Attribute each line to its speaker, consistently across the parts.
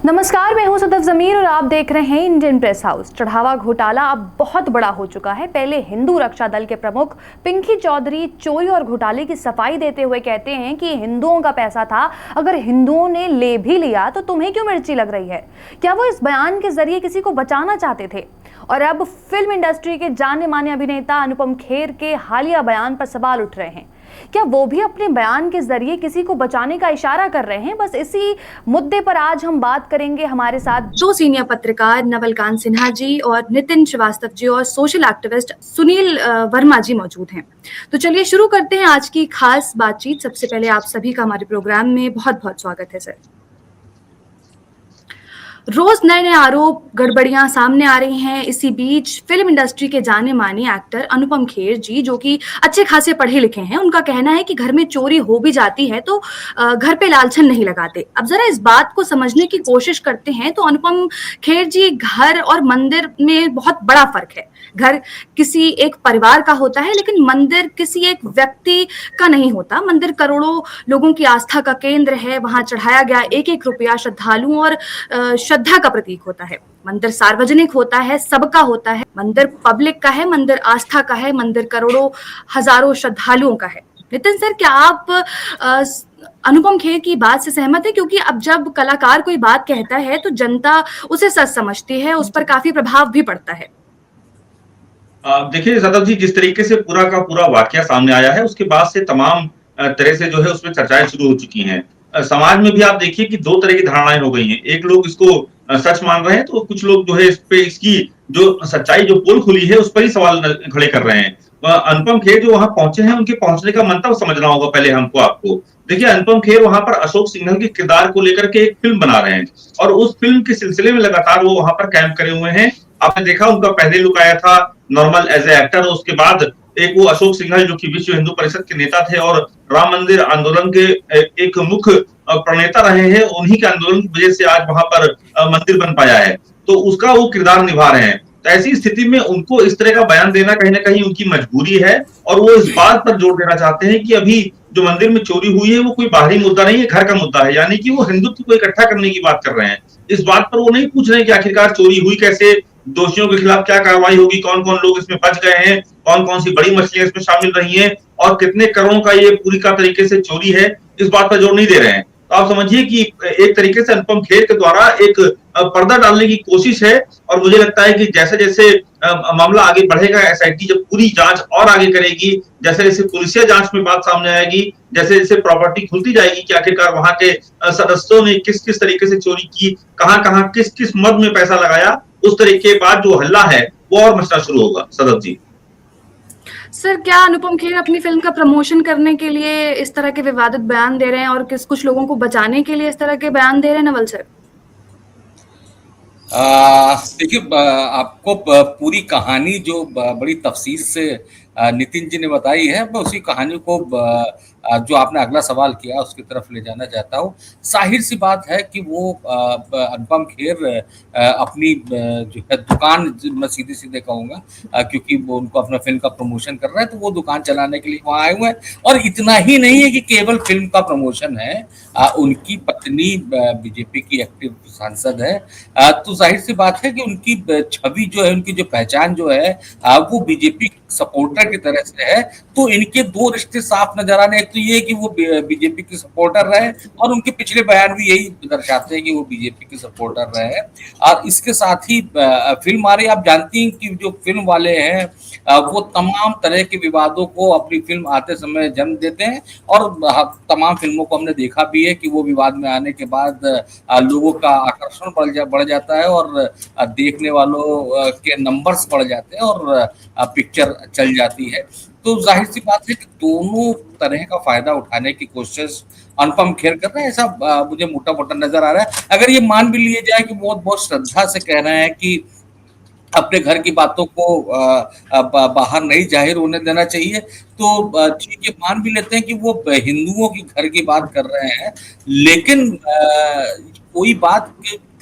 Speaker 1: नमस्कार, मैं हूं सदफ जमीर और आप देख रहे हैं इंडियन प्रेस हाउस। चढ़ावा घोटाला अब बहुत बड़ा हो चुका है। पहले हिंदू रक्षा दल के प्रमुख पिंकी चौधरी चोरी और घोटाले की सफाई देते हुए कहते हैं कि हिंदुओं का पैसा था, अगर हिंदुओं ने ले भी लिया तो तुम्हें क्यों मिर्ची लग रही है। क्या वो इस बयान के जरिए किसी को बचाना चाहते थे? और अब फिल्म इंडस्ट्री के जाने माने अभिनेता अनुपम खेर के हालिया बयान पर सवाल उठ रहे हैं। क्या वो भी अपने बयान के जरिए किसी को बचाने का इशारा कर रहे हैं? बस इसी मुद्दे पर आज हम बात करेंगे। हमारे साथ दो सीनियर पत्रकार नवलकांत सिन्हा जी और नितिन श्रीवास्तव जी और सोशल एक्टिविस्ट सुनील वर्मा जी मौजूद हैं। तो चलिए शुरू करते हैं आज की खास बातचीत। सबसे पहले आप सभी का हमारे प्रोग्राम में बहुत बहुत स्वागत है सर। रोज नए नए आरोप गड़बड़ियां सामने आ रही हैं। इसी बीच फिल्म इंडस्ट्री के जाने माने एक्टर अनुपम खेर जी, जो कि अच्छे खासे पढ़े लिखे हैं, उनका कहना है कि घर में चोरी हो भी जाती है तो घर पे लालछन नहीं लगाते। अब जरा इस बात को समझने की कोशिश करते हैं तो अनुपम खेर जी, घर और मंदिर में बहुत बड़ा फर्क है। घर किसी एक परिवार का होता है, लेकिन मंदिर किसी एक व्यक्ति का नहीं होता। मंदिर करोड़ों लोगों की आस्था का केंद्र है। वहां चढ़ाया गया एक एक रुपया श्रद्धालुओं और श्रद्धा का प्रतीक होता है। मंदिर सार्वजनिक होता है, सबका होता है। मंदिर पब्लिक का है, मंदिर आस्था का है, मंदिर करोड़ों हजारों श्रद्धालुओं का है। नितिन सर, क्या आप अनुपम खेर की बात से सहमत है? क्योंकि अब जब कलाकार कोई बात कहता है तो जनता उसे सच समझती है, उस पर काफी प्रभाव भी पड़ता है।
Speaker 2: देखिए सदफ जी, जिस तरीके से पूरा का पूरा वाकया सामने आया है, उसके बाद से तमाम तरह से जो है उसमें चर्चाएं शुरू हो चुकी हैं। समाज में भी आप देखिए कि दो तरह की धारणाएं हो गई हैं। एक लोग इसको सच मान रहे हैं, तो कुछ लोग जो है इस पे इसकी जो सच्चाई जो पोल खुली है उस पर ही सवाल खड़े कर रहे हैं। अनुपम खेर जो वहां पहुंचे हैं, उनके पहुंचने का मंतव्य समझना होगा पहले हमको आपको। देखिए, अनुपम खेर वहां पर अशोक सिंघल के किरदार को लेकर के एक फिल्म बना रहे हैं और उस फिल्म के सिलसिले में लगातार वो वहां पर कैंप करे हुए हैं। आपने देखा उनका पहले लुक आया था नॉर्मल एज ए एक्टर, उसके बाद एक वो अशोक सिंघल जो कि विश्व हिंदू परिषद के नेता थे और राम मंदिर आंदोलन के एक मुख्य प्रणेता रहे हैं। उन्हीं के आंदोलन की वजह से आज वहां पर मंदिर बन पाया है, तो उसका वो किरदार निभा रहे हैं। तो ऐसी स्थिति में उनको इस तरह का बयान देना कहीं ना कहीं उनकी मजबूरी है और वो इस बात पर जोर देना चाहते हैं कि अभी जो मंदिर में चोरी हुई है वो कोई बाहरी मुद्दा नहीं है, घर का मुद्दा है। यानी कि वो हिंदुत्व को इकट्ठा करने की बात कर रहे हैं। इस बात पर वो नहीं पूछ रहे हैं कि आखिरकार चोरी हुई कैसे, दोषियों के खिलाफ क्या कार्रवाई होगी, कौन कौन लोग इसमें बच गए हैं, कौन कौन सी बड़ी मछलियां इसमें शामिल रही हैं और कितने करोड़ों का ये पूरी का तरीके से चोरी है, इस बात पर जोर नहीं दे रहे हैं। तो आप समझिए कि एक तरीके से अनुपम खेर के द्वारा एक पर्दा डालने की कोशिश है। और मुझे लगता है कि जैसे जैसे मामला आगे बढ़ेगा, एसआईटी जब पूरी जांच और आगे करेगी, जैसे जैसे पुलिसिया जांच में बात सामने आएगी, जैसे जैसे प्रॉपर्टी खुलती जाएगी कि आखिरकार वहां के सदस्यों ने किस किस तरीके से चोरी की, कहां कहां किस किस मद में पैसा लगाया, उस तरीके के बाद जो हल्ला है वो और मचना शुरू होगा। सदफ जी
Speaker 1: सर, क्या अनुपम खेर अपनी फिल्म का प्रमोशन करने के लिए इस तरह के विवादित बयान दे रहे हैं और कुछ लोगों को बचाने के लिए इस तरह के बयान दे रहे हैं, नवल सर?
Speaker 3: देखिए, आपको पूरी कहानी जो बड़ी तफसील से नितिन जी ने बताई है, मैं उसी कहानी को जो आपने अगला सवाल किया उसकी तरफ ले जाना चाहता हूँ। जाहिर सी बात है कि वो अनुपम खेर अपनी जो है दुकान, मैं सीधे सीधे कहूँगा, क्योंकि वो उनको अपना फिल्म का प्रमोशन कर रहे हैं, तो वो दुकान चलाने के लिए वहाँ आए हुए हैं। और इतना ही नहीं है कि केवल फिल्म का प्रमोशन है, उनकी पत्नी बीजेपी की एक्टिव सांसद है। तो जाहिर सी बात है कि उनकी छवि जो है, उनकी जो पहचान जो है, वो बीजेपी सपोर्टर की तरह से है। तो इनके दो रिश्ते साफ नजर आ रहे हैं। एक तो ये कि वो बीजेपी के सपोर्टर रहे और उनके पिछले बयान भी यही दर्शाते हैं कि वो बीजेपी के सपोर्टर रहे। और इसके साथ ही फिल्म आ रही, आप जानती हैं कि जो फिल्म वाले हैं वो तमाम तरह के विवादों को अपनी फिल्म आते समय जन्म देते हैं। और तमाम फिल्मों को हमने देखा भी है कि वो विवाद में आने के बाद लोगों का आकर्षण बढ़ जाता है और देखने वालों के नंबर्स बढ़ जाते हैं और पिक्चर चल जाती है। तो जाहिर सी बात है कि दोनों तरह का फायदा उठाने की कोशिश अनुपम खेर कर रहे हैं, ऐसा मुझे मोटा मोटा नजर आ रहा है। अगर ये मान भी लिए जाए कि बहुत बहुत श्रद्धा से कह रहे हैं कि अपने घर की बातों को बाहर नहीं जाहिर होने देना चाहिए, तो ठीक है, मान भी लेते हैं कि वो हिंदुओं की घर की बात कर रहे हैं। लेकिन कोई बात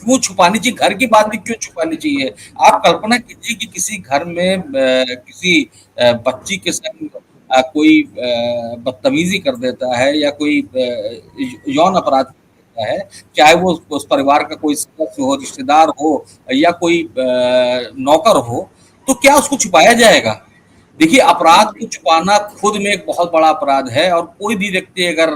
Speaker 3: क्यों छुपानी चाहिए? घर की बात भी क्यों छुपानी चाहिए? आप कल्पना कीजिए कि किसी घर में किसी बच्ची के संग कोई बदतमीजी कर देता है या कोई यौन अपराध सकता है, चाहे वो उस परिवार का कोई सदस्य हो, रिश्तेदार हो या कोई नौकर हो, तो क्या उसको छुपाया जाएगा? देखिए, अपराध को छुपाना खुद में एक बहुत बड़ा अपराध है और कोई भी व्यक्ति अगर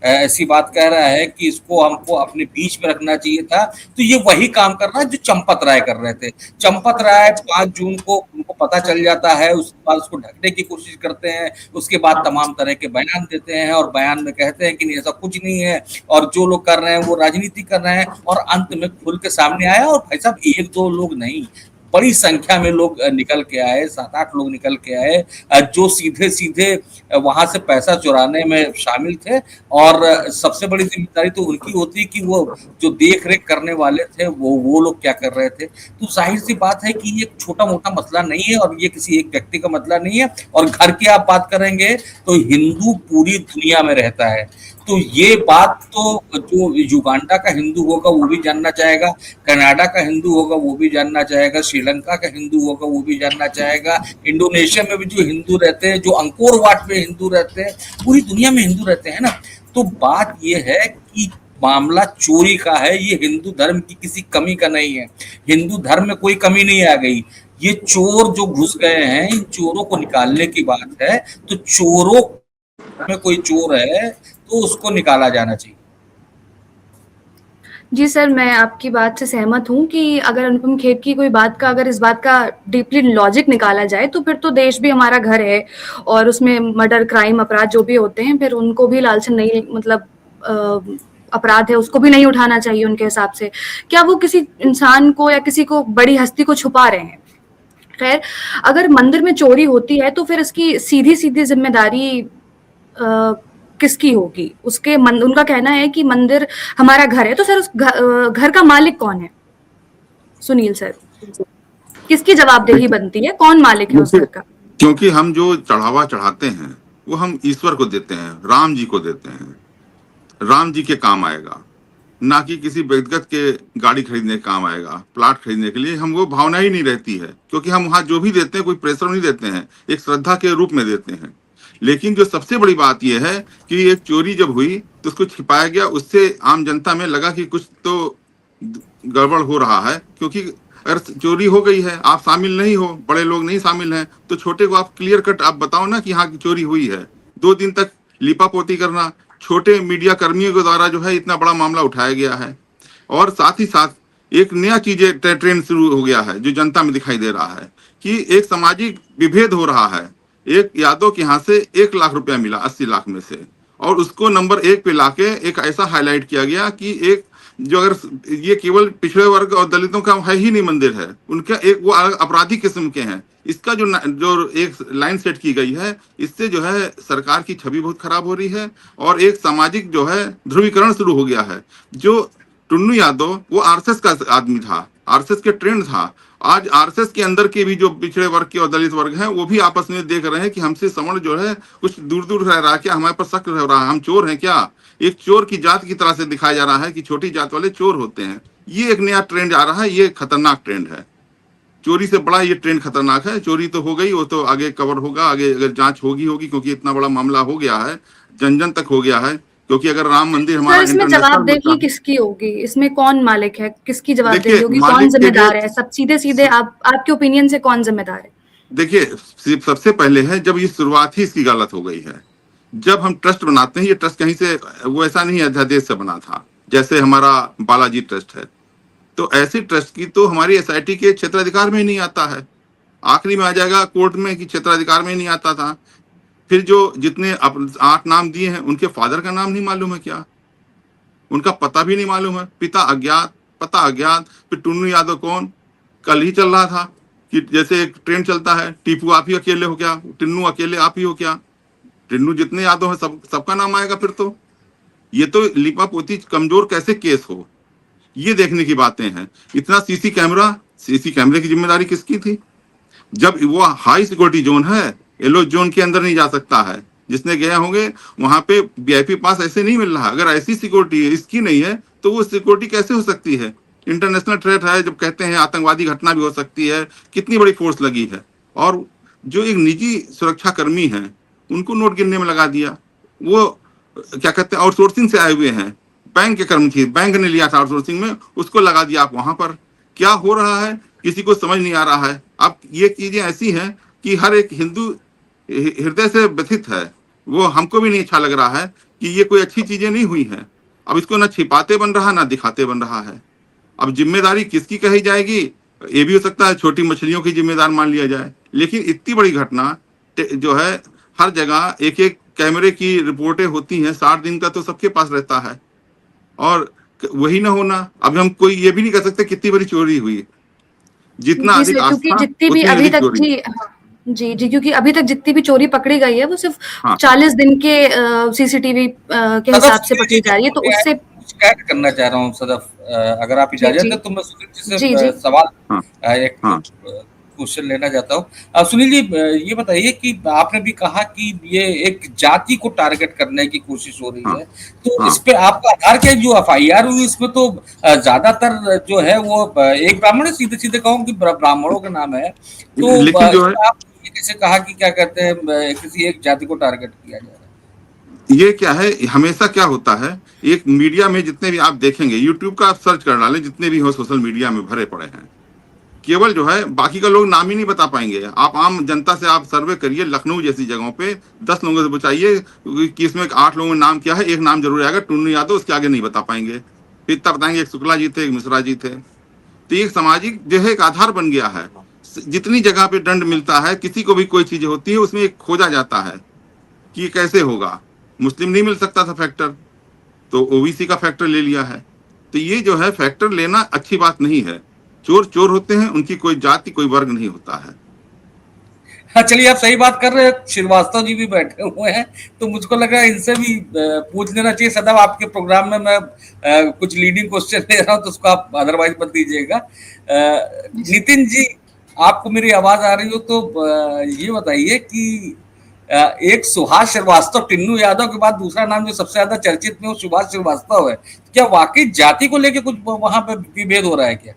Speaker 3: ऐसी बात कह रहा है कि इसको हमको अपने बीच में रखना चाहिए था, तो ये वही काम कर रहा है जो चंपत राय कर रहे थे। चंपत राय 5 जून को उनको पता चल जाता है, उसके बाद उसको ढकने की कोशिश करते हैं, उसके बाद तमाम तरह के बयान देते हैं और बयान में कहते हैं कि नहीं, ऐसा कुछ नहीं है और जो लोग कर रहे हैं वो राजनीति कर रहे हैं, और अंत में खुल के सामने आया। और भाई साहब, 1-2 लोग नहीं, बड़ी संख्या में लोग निकल के आए, 7-8 लोग निकल के आए जो सीधे-सीधे वहाँ से पैसा चुराने में शामिल थे। और सबसे बड़ी जिम्मेदारी तो उनकी होती कि वो जो देख-रेख करने वाले थे वो लोग क्या कर रहे थे। तो ज़ाहिर-सी बात है कि ये छोटा-मोटा मसला नहीं है और ये किसी एक व्यक्ति का मसला नहीं है। और घर की आप बात करेंगे तो हिंदू पूरी दुनिया में रहता है, तो ये बात तो जो युगांडा का हिंदू होगा वो भी जानना चाहेगा, कनाडा का हिंदू होगा वो भी जानना चाहेगा, श्रीलंका का हिंदू होगा वो भी जानना चाहेगा, इंडोनेशिया में भी जो हिंदू रहते हैं, जो अंकोर वाट में हिंदू रहते हैं, पूरी दुनिया में हिंदू रहते हैं ना। तो बात ये है कि मामला चोरी का है, ये हिंदू धर्म की किसी कमी का नहीं है। हिंदू धर्म में कोई कमी नहीं आ गई, ये चोर जो घुस गए हैं, इन चोरों को निकालने की बात है। तो चोरों में कोई चोर है तो उसको निकाला जाना चाहिए।
Speaker 1: जी सर, मैं आपकी बात से सहमत हूँ कि अगर अनुपम खेर की कोई बात का, अगर इस बात का डीपली लॉजिक निकाला जाए तो फिर तो देश भी हमारा घर है और उसमें मर्डर, क्राइम, अपराध जो भी होते हैं फिर उनको भी लालच नहीं, मतलब अपराध है उसको भी नहीं उठाना चाहिए उनके हिसाब से। क्या वो किसी इंसान को या किसी को, बड़ी हस्ती को छुपा रहे हैं? खैर, अगर मंदिर में चोरी होती है तो फिर इसकी सीधी-सीधी जिम्मेदारी किसकी होगी? उनका कहना है कि मंदिर हमारा घर है, तो सर उस घर का मालिक कौन है? सुनील सर, किसकी जवाबदेही बनती है? कौन मालिक है उस घर का?
Speaker 4: क्योंकि हम जो चढ़ावा चढ़ाते हैं वो हम ईश्वर को देते हैं, राम जी को देते हैं। राम जी के काम आएगा, ना कि किसी व्यक्तिगत के गाड़ी खरीदने के काम आएगा, प्लाट खरीदने के लिए। हम वो भावना ही नहीं रहती है, क्योंकि हम वहाँ जो भी देते हैं कोई प्रेशर नहीं देते हैं, एक श्रद्धा के रूप में देते हैं। लेकिन जो सबसे बड़ी बात यह है कि एक चोरी जब हुई तो उसको छिपाया गया, उससे आम जनता में लगा कि कुछ तो गड़बड़ हो रहा है। क्योंकि अगर चोरी हो गई है, आप शामिल नहीं हो, बड़े लोग नहीं शामिल हैं, तो छोटे को आप क्लियर कट आप बताओ ना कि हाँ की चोरी हुई है। 2 दिन तक लिपापोती करना, छोटे मीडिया कर्मियों के द्वारा जो है इतना बड़ा मामला उठाया गया है। और साथ ही साथ एक नया चीजें ट्रेंड शुरू हो गया है जो जनता में दिखाई दे रहा है कि एक सामाजिक विभेद हो रहा है। एक यादव के यहाँ से 1 लाख रुपया मिला 80 लाख में से, और उसको नंबर 1 पे लाके एक ऐसा हाईलाइट किया गया कि एक जो, अगर ये केवल पिछड़े वर्ग और दलितों का है ही नहीं मंदिर है, उनका एक वो अपराधी किस्म के हैं। इसका जो एक लाइन सेट की गई है, इससे जो है सरकार की छवि बहुत खराब हो रही है और एक सामाजिक जो है ध्रुवीकरण शुरू हो गया है। जो टुन्नू यादव वो आरएसएस का आदमी था, आरएसएस के ट्रेंड था। आज आरएसएस के अंदर के भी जो पिछड़े वर्ग के और दलित वर्ग हैं वो भी आपस में देख रहे हैं कि हमसे सवर्ण जो है कुछ दूर दूर रह रहा है, क्या हमारे पर शक हो रहा है, हम चोर हैं क्या। एक चोर की जात की तरह से दिखाया जा रहा है कि छोटी जात वाले चोर होते हैं। ये एक नया ट्रेंड आ रहा है, ये खतरनाक ट्रेंड है। चोरी से बड़ा ये ट्रेंड खतरनाक है। चोरी तो हो गई, वो तो आगे कवर होगा, आगे अगर जांच होगी क्योंकि इतना बड़ा मामला हो गया है, जन जन तक हो गया है। क्योंकि अगर राम मंदिर हमारा
Speaker 1: इसमें जवाबदेही किसकी होगी? इसमें कौन मालिक है? किसकी जवाबदेही होगी? कौन जिम्मेदार है? सब सीधे आपके ओपिनियन से कौन जिम्मेदार है?
Speaker 4: देखिए, सबसे पहले है जब ये शुरुआत ही इसकी गलत हो गई है। जब हम ट्रस्ट बनाते हैं, ये ट्रस्ट कहीं से वो ऐसा नहीं अध्यादेश से बना था, जैसे हमारा बालाजी ट्रस्ट है। तो ऐसे ट्रस्ट की तो हमारी एसआईटी के क्षेत्राधिकार में ही नहीं आता है। आखिरी में आ जाएगा कोर्ट में कि क्षेत्राधिकार में ही नहीं आता था। फिर जो जितने 8 नाम दिए हैं उनके फादर का नाम नहीं मालूम है क्या, उनका पता भी नहीं मालूम है। पिता अज्ञात, पता अज्ञात। फिर टुन्नू यादव कौन? कल ही चल रहा था कि जैसे एक ट्रेंड चलता है, टीपू आप ही अकेले हो क्या, टिन्नू अकेले आप ही हो क्या। टिन्नू जितने यादव है सबका नाम आएगा। फिर तो ये तो लिपापोती कमजोर कैसे केस हो, ये देखने की बातें हैं। इतना सीसी कैमरे की जिम्मेदारी किसकी थी? जब वो हाई सिक्योरिटी जोन है, येलो जोन के अंदर नहीं जा सकता है। जिसने गए होंगे वहां पे वीआईपी पास ऐसे नहीं मिल रहा। अगर ऐसी सिक्योरिटी इसकी नहीं है तो वो सिक्योरिटी कैसे हो सकती है? इंटरनेशनल थ्रेट है, जब कहते हैं आतंकवादी घटना भी हो सकती है, कितनी बड़ी फोर्स लगी है। और जो एक निजी सुरक्षा कर्मी है उनको नोट गिनने में लगा दिया। वो क्या कहते हैं, आउटसोर्सिंग से आए हुए हैं, बैंक के कर्मचारी, बैंक ने लिया था आउटसोर्सिंग में, उसको लगा दिया आप वहां पर। क्या हो रहा है किसी को समझ नहीं आ रहा है। अब ये चीजें ऐसी हैं कि हर एक हिंदू हृदय से व्यथित है। वो हमको भी नहीं अच्छा लग रहा है कि ये कोई अच्छी चीजें नहीं हुई हैं। अब इसको ना छिपाते बन रहा ना दिखाते बन रहा है। अब जिम्मेदारी किसकी कही जाएगी, ये भी हो सकता है छोटी मछलियों की जिम्मेदार मान लिया जाए, लेकिन इतनी बड़ी घटना जो है हर जगह एक एक कैमरे की रिपोर्टें होती हैं, 60 दिन का तो सबके पास रहता है, और वही ना होना। अब हम कोई ये भी नहीं कह सकते कितनी बड़ी चोरी हुई। जितना
Speaker 1: जी
Speaker 4: अधिक
Speaker 1: सर, क्योंकि
Speaker 4: आस्था
Speaker 1: जितनी भी
Speaker 4: उतनी
Speaker 1: अभी
Speaker 4: अधिक
Speaker 1: तक
Speaker 4: चोरी।
Speaker 1: की, हाँ, जी, क्योंकि अभी तक जितनी भी चोरी पकड़ी गई है वो सिर्फ
Speaker 4: हाँ
Speaker 1: 40 दिन के सीसीटीवी के
Speaker 3: सदफ,
Speaker 1: हिसाब से पकड़ी जा रही है, तो उससे
Speaker 3: कुछ ऐड करना चाह रहा हूँ सदफ, अगर आप
Speaker 1: जी,
Speaker 3: इजाजत
Speaker 1: जी,
Speaker 3: है तो मैं सुनील जी से
Speaker 1: जी, जी।
Speaker 3: सवाल,
Speaker 4: हाँ
Speaker 3: एक
Speaker 4: हाँ
Speaker 3: क्वेश्चन लेना चाहता हूँ। सुनील जी, ये बताइए कि आपने भी कहा कि ये एक जाति को टारगेट करने की कोशिश हो रही
Speaker 4: हाँ
Speaker 3: है, तो
Speaker 4: हाँ।
Speaker 3: इस पे आपका आधार क्या, जो FIR हुई इसमें तो ज्यादातर जो है वो एक ब्राह्मण है, सीधे सीधे कहूँ कि ब्राह्मणों का नाम है, तो
Speaker 4: लेकिन जो है
Speaker 3: इसमें आप ये कैसे कहा कि क्या कहते हैं किसी एक जाति को टारगेट किया जा रहा है?
Speaker 4: ये क्या है, हमेशा क्या होता है, एक मीडिया में जितने भी आप देखेंगे, यूट्यूब का आप सर्च कर डालें, जितने भी हो सोशल मीडिया में भरे पड़े हैं, केवल जो है बाकी का लोग नाम ही नहीं बता पाएंगे। आप आम जनता से आप सर्वे करिए, लखनऊ जैसी जगहों पे 10 लोगों से पूछाइए कि इसमें 8 लोगों में नाम क्या है, एक नाम जरूर आएगा, टुन्नू यादव, उसके आगे नहीं बता पाएंगे। फिर इतना बताएंगे एक शुक्ला जी थे, एक मिश्रा जी थे। तो ये सामाजिक जो है एक आधार बन गया है। जितनी जगह पे दंड मिलता है, किसी को भी कोई चीज होती है, उसमें एक खोजा जाता है कि कैसे होगा। मुस्लिम नहीं मिल सकता था फैक्टर, तो ओबीसी का फैक्टर ले लिया है। तो ये जो है फैक्टर लेना अच्छी बात नहीं है। चोर चोर होते हैं, उनकी कोई जाति कोई वर्ग नहीं होता है।
Speaker 3: हाँ, चलिए आप सही बात कर रहे हैं। श्रीवास्तव जी भी बैठे हुए हैं, तो मुझको लग रहा है इनसे भी पूछ लेना चाहिए। सदैव आपके प्रोग्राम में मैं कुछ लीडिंग क्वेश्चन ले रहा हूँ, तो उसको आप अदरवाइज मत दीजिएगा। नितिन जी, आपको मेरी आवाज आ रही हो तो ये बताइए कि एक सुभाष श्रीवास्तव, टिन्नू यादव के बाद दूसरा नाम जो सबसे ज्यादा चर्चित में वो सुभाष श्रीवास्तव है। क्या वाकई जाति को लेकर कुछ वहां पे विभेद हो रहा है क्या?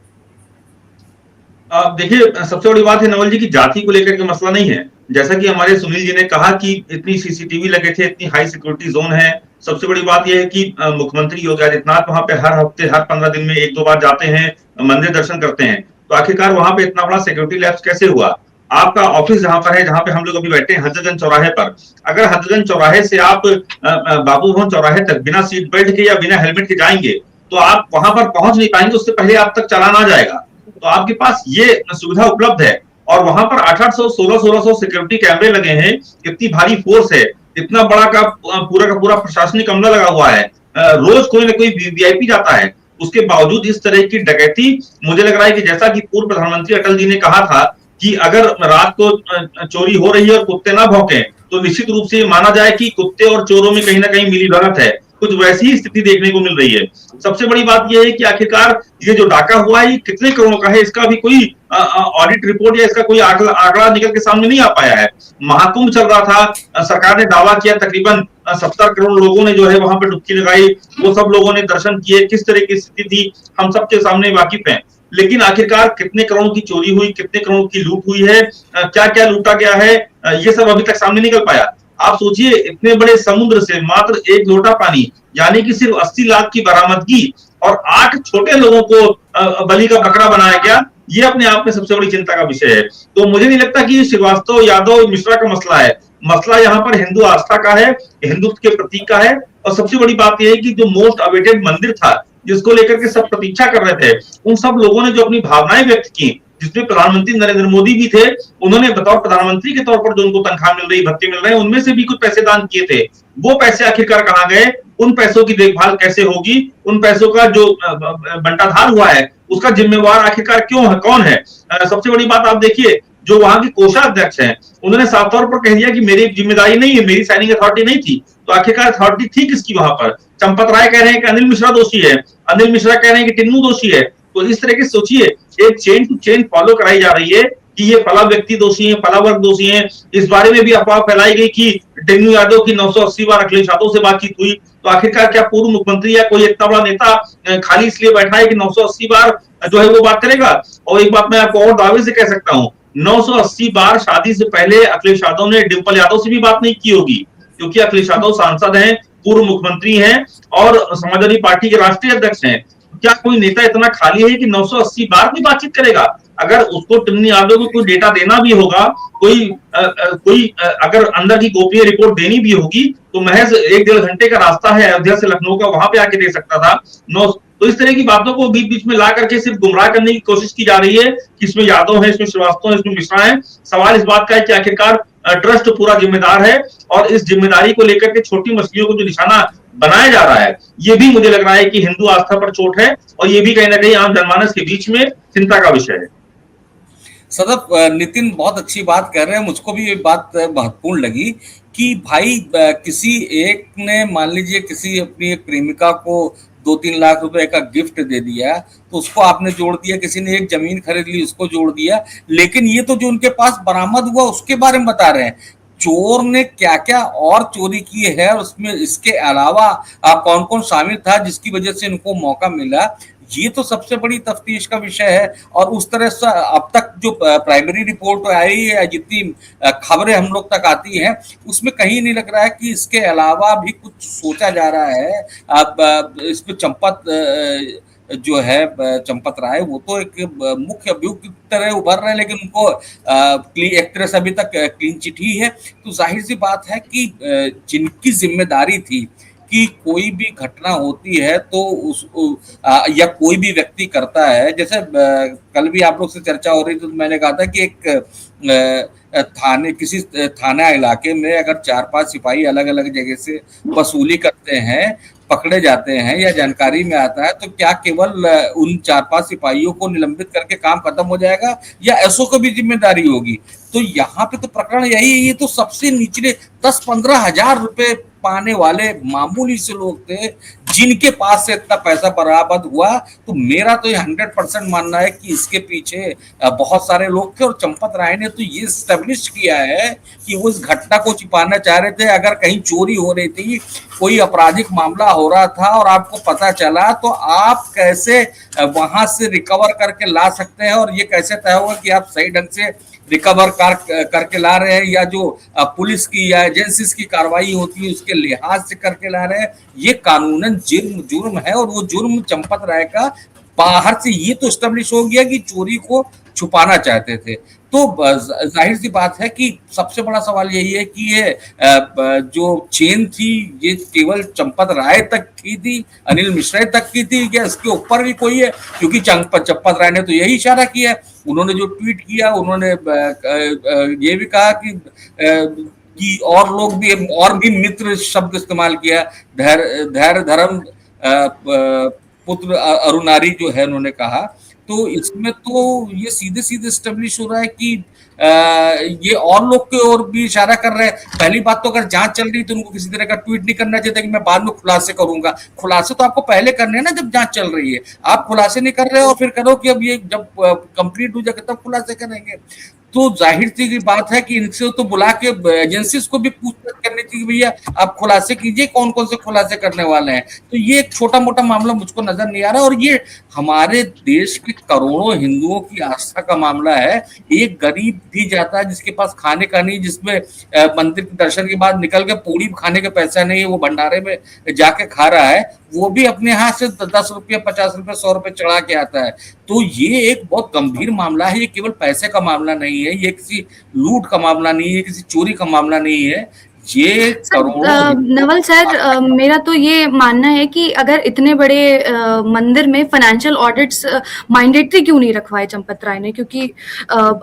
Speaker 2: देखिए, सबसे बड़ी बात है नवल जी की जाति को लेकर के मसला नहीं है। जैसा कि हमारे सुनील जी ने कहा कि इतनी सीसीटीवी लगे थे, इतनी हाई सिक्योरिटी जोन है। सबसे बड़ी बात यह है कि मुख्यमंत्री योगी आदित्यनाथ वहां पे हर हफ्ते, हर 15 दिन में 1-2 बार जाते हैं, मंदिर दर्शन करते हैं। तो आखिरकार वहां पे इतना बड़ा सिक्योरिटी लैप्स कैसे हुआ? आपका ऑफिस जहां पर है, जहां पे हम लोग अभी बैठे हैं, हजरतगंज चौराहे पर, अगर हजरतगंज चौराहे से आप बाबू भवन चौराहे तक बिना सीट बेल्ट के या बिना हेलमेट के जाएंगे, तो आप वहां पर पहुंच नहीं पाएंगे, उससे पहले आप तक चालान आ जाएगा। तो आपके पास ये सुविधा उपलब्ध है, और वहां पर 800, 1600 सिक्योरिटी कैमरे लगे हैं, इतनी भारी फोर्स है, इतना बड़ा का पूरा प्रशासनिक अमला लगा हुआ है, रोज कोई ना कोई वीआईपी जाता है। उसके बावजूद इस तरह की डकैती, मुझे लग रहा है कि जैसा कि पूर्व प्रधानमंत्री अटल जी ने कहा था कि अगर रात को चोरी हो रही है और कुत्ते ना भौंके, तो निश्चित रूप से माना जाए कि कुत्ते और चोरों में कहीं ना कहीं मिलीभगत है। कुछ वैसी ही स्थिति देखने को मिल रही है। सबसे बड़ी बात यह है कि आखिरकार ये जो डाका हुआ है, ये कितने करोड़ों का है, इसका भी कोई ऑडिट रिपोर्ट या इसका कोई आंकड़ा निकल के सामने नहीं आ पाया है। महाकुंभ चल रहा था, सरकार ने दावा किया तकरीबन 70 करोड़ लोगों ने जो है वहां पर डुबकी लगाई, वो सब लोगों ने दर्शन किए, किस तरह की स्थिति थी हम सबके सामने वाकिफ है। लेकिन आखिरकार कितने करोड़ की चोरी हुई, कितने करोड़ की लूट हुई है, क्या क्या लूटा गया है, ये सब अभी तक सामने निकल पाया। आप सोचिए, इतने बड़े समुद्र से मात्र एक लोटा पानी, यानी कि सिर्फ 80 लाख की बरामदगी, और 8 छोटे लोगों को बलि का बकरा बनाया गया, ये अपने आप में सबसे बड़ी चिंता का विषय है। तो मुझे नहीं लगता कि श्रीवास्तव, यादव, मिश्रा का मसला है। मसला यहाँ पर हिंदू आस्था का है, हिंदुत्व के प्रतीक का है। और सबसे बड़ी बात यह है कि जो मोस्ट अवेटेड मंदिर था, जिसको लेकर के सब प्रतीक्षा कर रहे थे, उन सब लोगों ने जो अपनी भावनाएं व्यक्त की, जिसमें प्रधानमंत्री नरेंद्र मोदी भी थे, उन्होंने बतौर प्रधानमंत्री के तौर पर जो उनको तनख्वाह मिल रही, भत्ते मिल रहे हैं, उनमें से भी कुछ पैसे दान किए थे। वो पैसे आखिरकार कहां गए? उन पैसों की देखभाल कैसे होगी? उन पैसों का जो बंटाधार हुआ है, उसका जिम्मेवार आखिरकार क्यों है, कौन है? सबसे बड़ी बात आप देखिए, जो वहां के कोषाध्यक्ष हैं, उन्होंने साफ तौर पर कह दिया कि मेरी जिम्मेदारी नहीं है, मेरी साइनिंग अथॉरिटी नहीं थी। तो आखिरकार अथॉरिटी थी किसकी वहां पर? चंपत राय कह रहे हैं कि अनिल मिश्रा दोषी है, अनिल मिश्रा कह रहे हैं कि टिन्नू दोषी है। तो इस तरह के सोचिए, एक चेन टू चेन फॉलो कराई जा रही है कि ये फला व्यक्ति दोषी है, फला वर्ग दोषी है। इस बारे में भी अफवाह फैलाई गई कि टिन्नू यादव की 980 बार अखिलेश यादव से बातचीत हुई। तो आखिरकार क्या पूर्व मुख्यमंत्री या कोई इतना बड़ा नेता खाली इसलिए बैठा है कि 980 बार जो है वो बात करेगा? और एक बात मैं आपको और दावे से कह सकता हूँ, 980 बार शादी से पहले अखिलेश यादव ने डिंपल यादव से भी बात नहीं की होगी, क्योंकि अखिलेश यादव सांसद हैं, पूर्व मुख्यमंत्री हैं और समाजवादी पार्टी के राष्ट्रीय अध्यक्ष हैं। क्या कोई नेता इतना खाली है कि 980 बार की बातचीत करेगा? अगर उसको टिमनी यादव को कोई डेटा देना भी होगा, कोई अगर अंदर की गोपनीय रिपोर्ट देनी भी होगी, तो महज 1-1.5 घंटे का रास्ता है अयोध्या से लखनऊ का, वहां पे आके दे सकता था। तो इस तरह की बातों को बीच बीच में ला करके सिर्फ गुमराह करने की कोशिश की जा रही है कि इसमें यादव है, इसमें श्रीवास्तव है, इसमें मिश्रा है। सवाल इस बात का है कि आखिरकार ट्रस्ट पूरा जिम्मेदार है, और इस जिम्मेदारी को लेकर के छोटी मछलियों को जो निशाना बनाया जा रहा है, ये भी मुझे लग रहा है कि हिंदू आस्था पर चोट है, और ये भी कहीं ना कहीं आम जनमानस के बीच में चिंता का विषय है।
Speaker 3: सदब, नितिन बहुत अच्छी बात कर रहे हैं। मुझको भी ये बात महत्वपूर्ण लगी कि भाई किसी एक ने मान लीजिए किसी अपनी एक प्रेमिका को 2-3 लाख रुपए का गिफ्ट दे दिया, तो उसको आपने जोड़ दिया। किसी ने एक जमीन खरीद ली, उसको जोड़ दिया। लेकिन ये तो जो उनके पास बरामद हुआ उसके बारे में बता रहे हैं। चोर ने क्या क्या और चोरी की है, उसमें इसके अलावा कौन कौन शामिल था जिसकी वजह से इनको मौका मिला, ये तो सबसे बड़ी तफ्तीश का विषय है। और उस तरह से अब तक जो प्राइमरी रिपोर्ट आई है, जितनी खबरें हम लोग तक आती हैं, उसमें कहीं नहीं लग रहा है कि इसके अलावा भी कुछ सोचा जा रहा है। अब इसमें चंपत जो है चंपत राय, वो तो एक मुख्य अभियुक्त की तरह उभर रहे हैं, लेकिन उनको एक तरह से अभी तक क्लीन चिट ही है। तो जाहिर सी बात है कि जिनकी जिम्मेदारी थी कि कोई भी घटना होती है तो या कोई भी व्यक्ति करता है, जैसे कल भी आप लोग से चर्चा हो रही थी, तो मैंने कहा था कि एक किसी थाना इलाके में अगर 4-5 सिपाही अलग अलग जगह से वसूली करते हैं, पकड़े जाते हैं या जानकारी में आता है, तो क्या केवल उन 4-5 सिपाहियों को निलंबित करके काम खत्म हो जाएगा, या एसओ को भी जिम्मेदारी होगी? तो यहाँ पे तो प्रकरण यही है। ये तो सबसे निचले 10-15 हजार रुपए पाने वाले मामूली से लोग थे, जिनके पास से इतना पैसा बरामद हुआ। तो मेरा तो ये 100% मानना है कि इसके पीछे बहुत सारे लोग थे, और चंपत राय ने तो ये स्टैब्लिश किया है कि वो इस घटना को छिपाना चाह रहे थे। अगर कहीं चोरी हो रही थी, कोई आपराधिक मामला हो रहा था और आपको पता चला, तो आप कैसे वहां से रिकवर करके ला सकते हैं, और ये कैसे तय होगा कि आप सही ढंग से रिकवर करके ला रहे हैं, या जो पुलिस की या एजेंसीज की कार्रवाई होती है उसके लिहाज से करके ला रहे हैं? ये कानूनन जुर्म है, और वो जुर्म चंपत राय का बाहर से ये तो स्टेब्लिश हो गया कि चोरी को छुपाना चाहते थे। तो जाहिर सी बात है कि सबसे बड़ा सवाल यही है कि ये जो चेन थी, ये केवल चंपत राय तक की थी, अनिल मिश्रा तक की थी, या इसके ऊपर भी कोई है? क्योंकि चंपत राय ने तो यही इशारा किया है, उन्होंने जो ट्वीट किया, उन्होंने ये भी कहा कि और लोग भी, और भी मित्र शब्द इस्तेमाल किया, धैर्य धर्म पुत्र अरुणारी जो है उन्होंने कहा। तो इसमें तो ये सीधे सीधे स्टेब्लिश हो रहा है कि ये और लोग की ओर भी इशारा कर रहे हैं। पहली बात तो अगर जांच चल रही तो उनको किसी तरह का ट्वीट नहीं करना चाहिए था कि मैं बाद में खुलासे करूंगा। खुलासे तो आपको पहले करने हैं ना, जब जांच चल रही है। आप खुलासे नहीं कर रहे हो और फिर करो कि अब ये जब कंप्लीट हो जाएगा तब खुलासे करेंगे। तो जाहिर सी बात है कि इनसे तो बुला के एजेंसीज को भी पूछताछ करनी चाहिए, भैया आप खुलासे कीजिए, कौन कौन से खुलासे करने वाले हैं। तो ये एक छोटा मोटा मामला मुझको नजर नहीं आ रहा, और ये हमारे देश के करोड़ों हिंदुओं की आस्था का मामला है। एक गरीब भी जाता है जिसके पास खाने का नहीं, जिसमें मंदिर के दर्शन के बाद निकल के पूरी खाने का पैसा नहीं है, वो भंडारे में जाके खा रहा है, वो भी अपने हाथ से 10 रुपये 50 रुपये 100 रुपये चढ़ा के आता है। तो ये एक बहुत गंभीर मामला है। ये केवल पैसे का मामला नहीं है, ये किसी लूट का मामला नहीं है, किसी चोरी का मामला नहीं है। ये
Speaker 1: नवल सर, मेरा तो ये मानना है कि अगर इतने बड़े मंदिर में फाइनेंशियल ऑडिट्स मैंडेटरी क्यों नहीं रखवाए चंपत राय ने? क्योंकि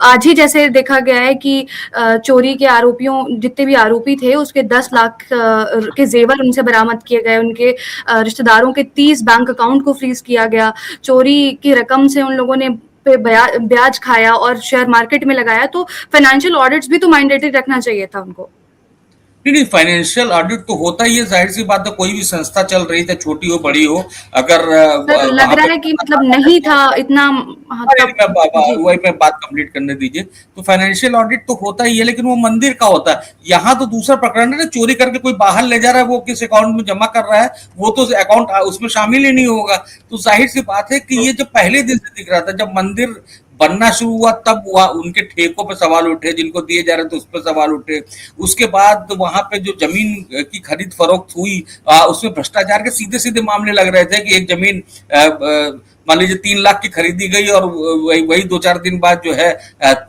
Speaker 1: आज ही जैसे देखा गया है कि चोरी के आरोपियों, जितने भी आरोपी थे, उसके 10 लाख के जेवर उनसे बरामद किए गए, उनके रिश्तेदारों के 30 बैंक अकाउंट को फ्रीज किया गया, चोरी की रकम से उन लोगों ने पे ब्याज खाया और शेयर मार्केट में लगाया। तो फाइनेंशियल ऑडिट्स भी तो मैंडेटरी रखना चाहिए था उनको।
Speaker 3: नहीं, फाइनेंशियल ऑडिट तो होता ही है, जाहिर सी बात है। कोई भी संस्था चल रही है, छोटी हो बड़ी हो, अगर
Speaker 1: लग रहा है कि मतलब नहीं था, इतना हाँ,
Speaker 3: अरे
Speaker 1: तब जी।
Speaker 3: वही मैं बात कंप्लीट करने दीजिए। तो फाइनेंशियल ऑडिट तो होता ही है, लेकिन वो मंदिर का होता है। यहाँ तो दूसरा प्रकरण है ना, चोरी करके कोई बाहर ले जा रहा है, वो किस अकाउंट में जमा कर रहा है, वो तो अकाउंट उसमें शामिल ही नहीं होगा। तो जाहिर सी बात है कि ये जब पहले दिन से दिख रहा था, जब मंदिर बनना शुरू हुआ, तब वह उनके ठेकों पे सवाल उठे, जिनको दिए जा रहे थे उस पर सवाल उठे। उसके बाद वहां पे जो जमीन की खरीद फरोख्त हुई, उसमें भ्रष्टाचार के सीधे सीधे मामले लग रहे थे कि एक जमीन मान लीजिए 3 लाख की खरीदी गई और वही 2-4 दिन बाद जो है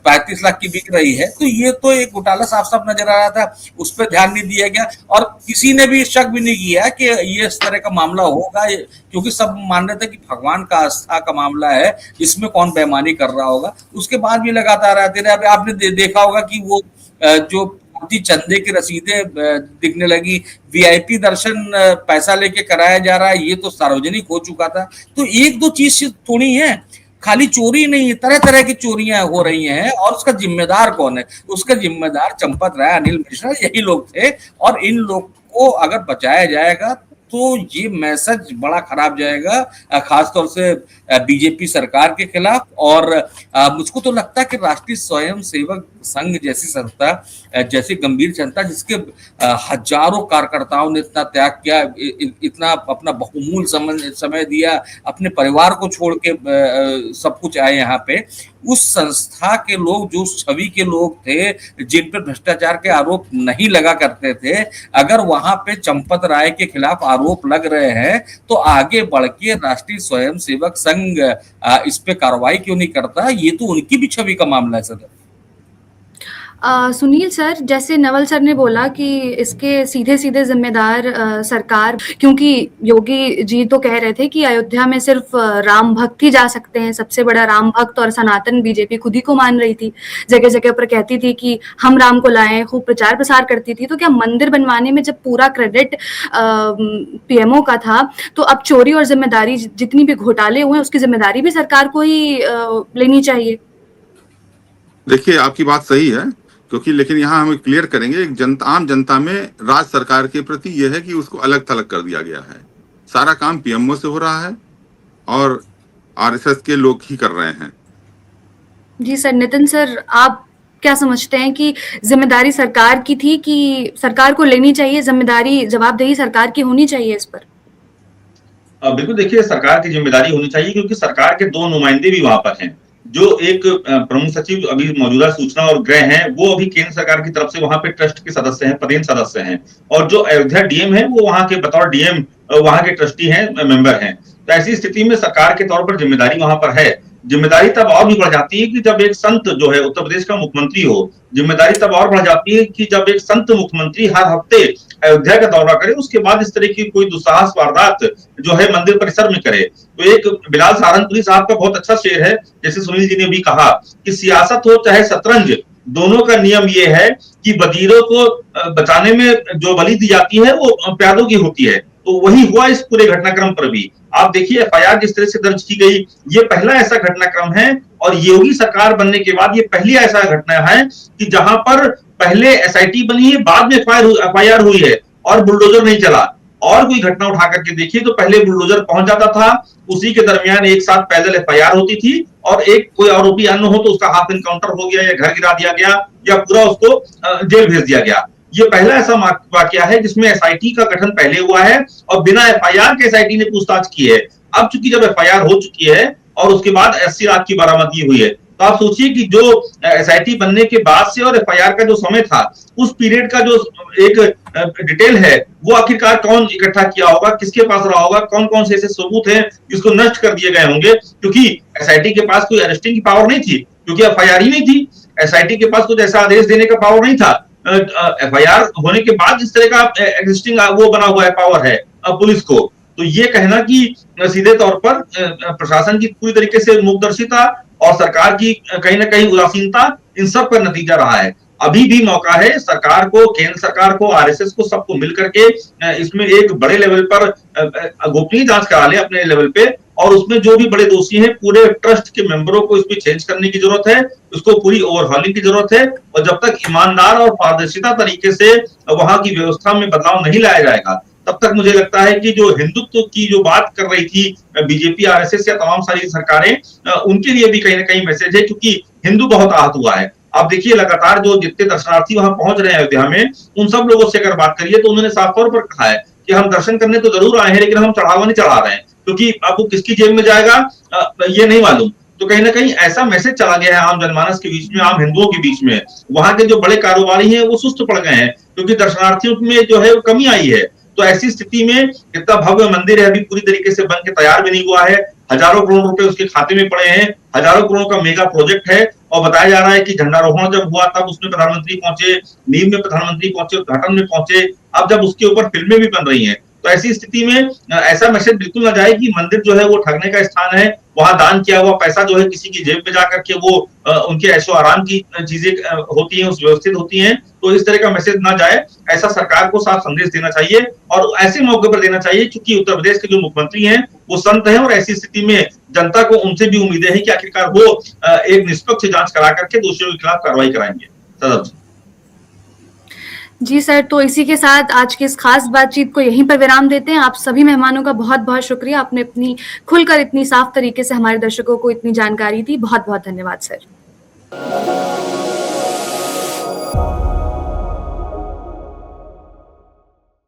Speaker 3: 35 लाख की बिक रही है। तो ये तो एक घोटाला साफ साफ नजर आ रहा था, उस पर ध्यान नहीं दिया गया और किसी ने भी शक भी नहीं किया कि ये इस तरह का मामला होगा, क्योंकि सब मान रहे थे कि भगवान का आस्था का मामला है, इसमें कौन बेईमानी कर रहा होगा। उसके बाद भी लगातार आते रहे। अब आपने देखा होगा कि वो जो चंदे की रसीदें दिखने लगी, वीआईपी दर्शन पैसा लेके कराया जा रहा है, ये तो सार्वजनिक हो चुका था। तो एक दो चीज थोड़ी है, खाली चोरी नहीं है, तरह तरह की चोरियां हो रही हैं। और उसका जिम्मेदार कौन है? उसका जिम्मेदार चंपत राय, अनिल मिश्रा, यही लोग थे। और इन लोग को अगर बचाया जाएगा तो ये मैसेज बड़ा खराब जाएगा, खासतौर से बीजेपी सरकार के खिलाफ। और मुझको तो लगता है कि राष्ट्रीय स्वयं सेवक संघ जैसी संस्था, जैसी गंभीर जनता, जिसके हजारों कार्यकर्ताओं ने इतना त्याग किया, इतना अपना बहुमूल्य समय दिया, अपने परिवार को छोड़ के सब कुछ आए यहाँ पे, उस संस्था के लोग, जो छवि के लोग थे, जिन पर भ्रष्टाचार के आरोप नहीं लगा करते थे, अगर वहां पे चंपत राय के खिलाफ आरोप लग रहे हैं तो आगे बढ़ के राष्ट्रीय स्वयं सेवक संघ इस पे कार्रवाई क्यों नहीं करता? ये तो उनकी भी छवि का मामला है सर।
Speaker 1: सुनील सर, जैसे नवल सर ने बोला कि इसके सीधे-सीधे ज़िम्मेदार सरकार, क्योंकि योगी जी तो कह रहे थे कि अयोध्या में सिर्फ राम भक्त ही जा सकते हैं, सबसे बड़ा राम भक्त और सनातन बीजेपी खुद ही को मान रही थी। जगह-जगह पर कहती थी कि हम राम को लाएँ, खूब प्रचार-प्रसार करती थी। तो क्या मंदिर बनवाने में जब पूरा क्रेडिट पीएमओ का था, तो अब चोरी और ज़िम्मेदारी, जितनी भी घोटाले हुए हैं, उसकी ज़िम्मेदारी भी सरकार को ही लेनी चाहिए?
Speaker 4: देखिए, आपकी बात सही है, क्योंकि लेकिन यहाँ हम क्लियर करेंगे, एक जनता, आम जनता में राज्य सरकार के प्रति यह है कि उसको अलग थलग कर दिया गया है। सारा काम पीएमओ से हो रहा है और आरएसएस के लोग ही कर रहे हैं।
Speaker 1: जी सर, नितिन सर, आप क्या समझते हैं कि जिम्मेदारी सरकार की थी कि सरकार को लेनी चाहिए जिम्मेदारी, जवाबदेही सरकार की होनी चाहिए इस पर?
Speaker 2: बिल्कुल, देखिए, सरकार की जिम्मेदारी होनी चाहिए, क्योंकि सरकार के 2 नुमाइंदे भी वहां पर हैं। जो एक प्रमुख सचिव अभी मौजूदा सूचना और गृह हैं, वो अभी केंद्र सरकार की तरफ से वहां पे ट्रस्ट के सदस्य हैं, पदेन सदस्य हैं। और जो अयोध्या डीएम है, वो वहां के बतौर डीएम वहां के ट्रस्टी हैं, मेंबर हैं। तो ऐसी स्थिति में सरकार के तौर पर जिम्मेदारी वहां पर है। जिम्मेदारी तब और भी बढ़ जाती है कि जब एक संत जो है उत्तर प्रदेश का मुख्यमंत्री हो। जिम्मेदारी तब और बढ़ जाती है कि जब एक संत मुख्यमंत्री हर हफ्ते अयोध्या का दौरा करे, उसके बाद इस तरह की कोई दुस्साहस वारदात जो है मंदिर परिसर में करे। तो एक बिलाल सहारनपुरी साहब का बहुत अच्छा शेर है, जैसे सुनील जी ने भी कहा कि सियासत हो चाहे शतरंज, दोनों का नियम ये है कि वजीरों को बचाने में जो बलि दी जाती है वो प्यादों की होती है। तो वही हुआ इस पूरे घटनाक्रम पर भी। आप देखिए, एफआईआर जिस तरह से दर्ज की गई, ये पहला ऐसा घटनाक्रम है और योगी सरकार बनने के बाद ये पहली ऐसा घटना है कि जहां पर पहले एसआईटी बनी है, बाद में एफआईआर हुई है और बुलडोजर नहीं चला। और कोई घटना उठा करके देखिए तो पहले बुलडोजर पहुंच जाता था, उसी के दरमियान एक साथ पैदल एफआईआर होती थी, और एक कोई आरोपी अन्य हो तो उसका हाफ एनकाउंटर हो गया या घर गिरा दिया गया या पूरा उसको जेल भेज दिया गया। ये पहला ऐसा वाकया है जिसमें एसआईटी का गठन पहले हुआ है और बिना एफआईआर के एसआईटी ने पूछताछ की है। अब चूंकि जब एफआईआर हो चुकी है और उसके बाद 80 लाख की बरामदगी हुई है, तो आप सोचिए कि जो एसआईटी बनने के बाद से और एफआईआर का जो समय था, उस पीरियड का जो एक डिटेल है, वो आखिरकार कौन इकट्ठा किया होगा, किसके पास रहा होगा, कौन कौन से ऐसे सबूत हैं जिसको नष्ट कर दिए गए होंगे। क्योंकि एसआईटी के पास कोई अरेस्टिंग की पावर नहीं थी, क्योंकि एफआईआर ही नहीं थी। एसआईटी के पास कुछ ऐसा आदेश देने का पावर नहीं था। एफआईआर होने के बाद इस तरह का एग्जिस्टिंग वो बना हुआ है, पावर है पुलिस को। तो ये कहना कि सीधे तौर पर प्रशासन की पूरी तरीके से मूकदर्शिता और सरकार की कहीं ना कहीं उदासीनता, इन सब का नतीजा रहा है। अभी भी मौका है सरकार को, केंद्र सरकार को, आरएसएस को, सबको मिलकर के इसमें एक बड़े लेवल पर गोपनीय जांच करा ले अपने लेवल पे, और उसमें जो भी बड़े दोषी हैं पूरे ट्रस्ट के मेंबरों को इसमें चेंज करने की जरूरत है, उसको पूरी ओवरहॉलिंग की जरूरत है। और जब तक ईमानदार और पारदर्शिता तरीके से वहां की व्यवस्था में बदलाव नहीं लाया जाएगा, तब तक मुझे लगता है कि जो हिंदुत्व की जो बात कर रही थी बीजेपी, आरएसएस या तमाम सारी सरकारें, उनके लिए भी कहीं ना कहीं मैसेज है, क्योंकि हिंदू बहुत आहत हुआ है। आप देखिए लगातार जो जितने दर्शनार्थी वहां पहुंच रहे हैं अयोध्या में, उन सब लोगों से अगर बात करिए तो उन्होंने साफ तौर पर कहा है कि हम दर्शन करने तो जरूर आए हैं, लेकिन हम चढ़ावा नहीं चढ़ा रहे हैं, क्योंकि अब वो किसकी जेब में जाएगा ये नहीं मालूम। तो कहीं ना कहीं ऐसा मैसेज चला गया है आम जनमानस के बीच में, आम हिंदुओं के बीच में। वहां के जो बड़े कारोबारी हैं वो सुस्त पड़ गए हैं, क्योंकि दर्शनार्थियों में जो है वो कमी आई है। तो ऐसी स्थिति में इतना भव्य मंदिर है, अभी पूरी तरीके से बन के तैयार भी नहीं हुआ है, हजारों करोड़ रुपए उसके खाते में पड़े हैं, हजारों करोड़ का मेगा प्रोजेक्ट है, और बताया जा रहा है कि झंडारोहण जब हुआ तब उसमें प्रधानमंत्री पहुंचे, नींव में प्रधानमंत्री पहुंचे, उद्घाटन में पहुंचे, अब जब उसके ऊपर फिल्में भी बन रही हैं। तो ऐसी स्थिति में ऐसा मैसेज बिल्कुल ना जाए कि मंदिर जो है वो ठगने का स्थान है, वहां दान किया हुआ पैसा जो है किसी की जेब में जाकर के वो उनके ऐशो आराम की चीजें होती हैं, उस व्यवस्थित होती हैं। तो इस तरह का मैसेज ना जाए, ऐसा सरकार को साफ संदेश देना चाहिए, और ऐसे मौके पर देना चाहिए क्योंकि उत्तर प्रदेश के जो मुख्यमंत्री हैं वो संत हैं, और ऐसी स्थिति में जनता को उनसे भी उम्मीदें हैं कि आखिरकार वो एक निष्पक्ष जांच करा करके दोषियों के खिलाफ कार्रवाई कराएंगे। सदब
Speaker 1: जी सर, तो इसी के साथ आज की इस खास बातचीत को यहीं पर विराम देते हैं। आप सभी मेहमानों का बहुत बहुत शुक्रिया, आपने इतनी खुलकर इतनी साफ तरीके से हमारे दर्शकों को इतनी जानकारी दी। बहुत बहुत धन्यवाद सर।